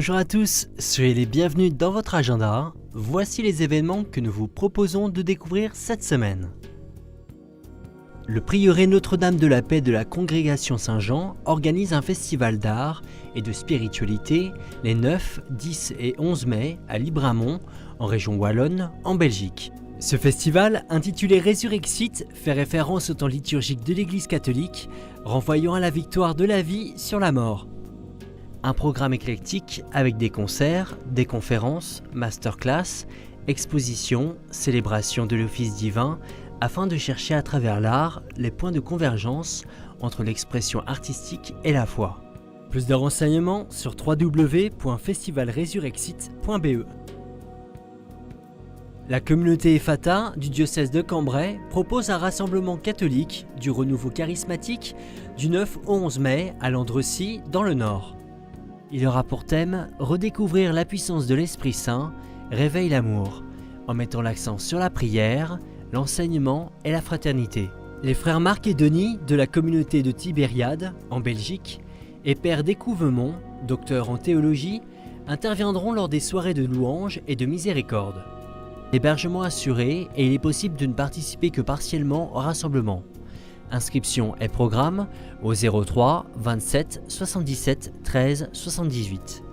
Bonjour à tous, soyez les bienvenus dans votre agenda. Voici les événements que nous vous proposons de découvrir cette semaine. Le prieuré Notre-Dame de la Paix de la Congrégation Saint-Jean organise un festival d'art et de spiritualité les 9, 10 et 11 mai à Libramont, en région wallonne, en Belgique. Ce festival, intitulé Résurrexit, fait référence au temps liturgique de l'Église catholique, renvoyant à la victoire de la vie sur la mort. Un programme éclectique avec des concerts, des conférences, masterclass, expositions, célébrations de l'office divin, afin de chercher à travers l'art les points de convergence entre l'expression artistique et la foi. Plus de renseignements sur www.festivalresurrexit.be. La communauté Ephata du diocèse de Cambrai propose un rassemblement catholique du renouveau charismatique du 9 au 11 mai à Landrecy dans le Nord. Il aura pour thème « Redécouvrir la puissance de l'Esprit Saint, réveille l'amour », en mettant l'accent sur la prière, l'enseignement et la fraternité. Les frères Marc et Denis de la communauté de Tibériade, en Belgique, et Père Découvemont, docteur en théologie, interviendront lors des soirées de louanges et de miséricorde. L'hébergement assuré et il est possible de ne participer que partiellement au rassemblement. Inscription et programme au 03 27 77 13 78.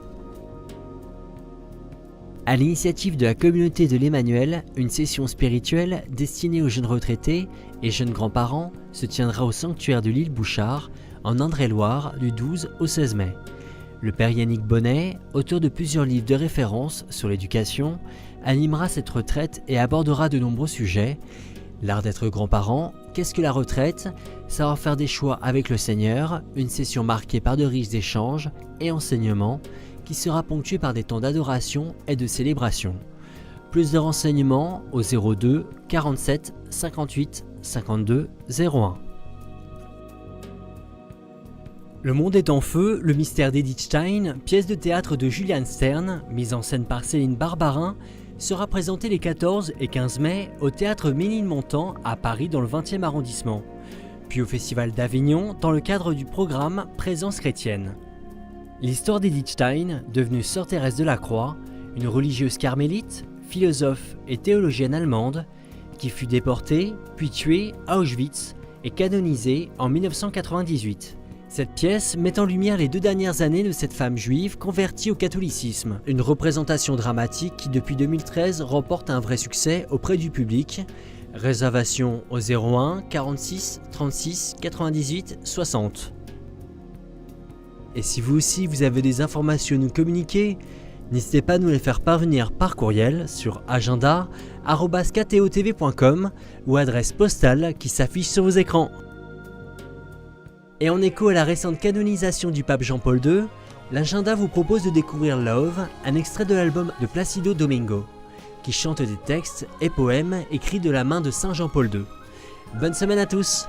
À l'initiative de la communauté de l'Emmanuel, une session spirituelle destinée aux jeunes retraités et jeunes grands-parents se tiendra au sanctuaire de l'île Bouchard, en Indre-et-Loire, du 12 au 16 mai. Le père Yannick Bonnet, auteur de plusieurs livres de référence sur l'éducation, animera cette retraite et abordera de nombreux sujets. L'art d'être grand-parent, qu'est-ce que la retraite, savoir faire des choix avec le Seigneur, une session marquée par de riches échanges et enseignements qui sera ponctuée par des temps d'adoration et de célébration. Plus de renseignements au 02 47 58 52 01. Le monde est en feu, le mystère d'Edith Stein, pièce de théâtre de Julian Stern, mise en scène par Céline Barbarin, sera présenté les 14 et 15 mai au théâtre Ménilmontant à Paris dans le 20e arrondissement, puis au Festival d'Avignon dans le cadre du programme Présence chrétienne. L'histoire d'Edith Stein, devenue sœur Thérèse de la Croix, une religieuse carmélite, philosophe et théologienne allemande, qui fut déportée, puis tuée à Auschwitz et canonisée en 1998. Cette pièce met en lumière les 2 dernières années de cette femme juive convertie au catholicisme, une représentation dramatique qui depuis 2013 remporte un vrai succès auprès du public. Réservation au 01 46 36 98 60. Et si vous aussi vous avez des informations à nous communiquer, n'hésitez pas à nous les faire parvenir par courriel sur agenda@ktotv.com ou adresse postale qui s'affiche sur vos écrans. Et en écho à la récente canonisation du pape Jean-Paul II, l'agenda vous propose de découvrir Love, un extrait de l'album de Placido Domingo, qui chante des textes et poèmes écrits de la main de Saint Jean-Paul II. Bonne semaine à tous!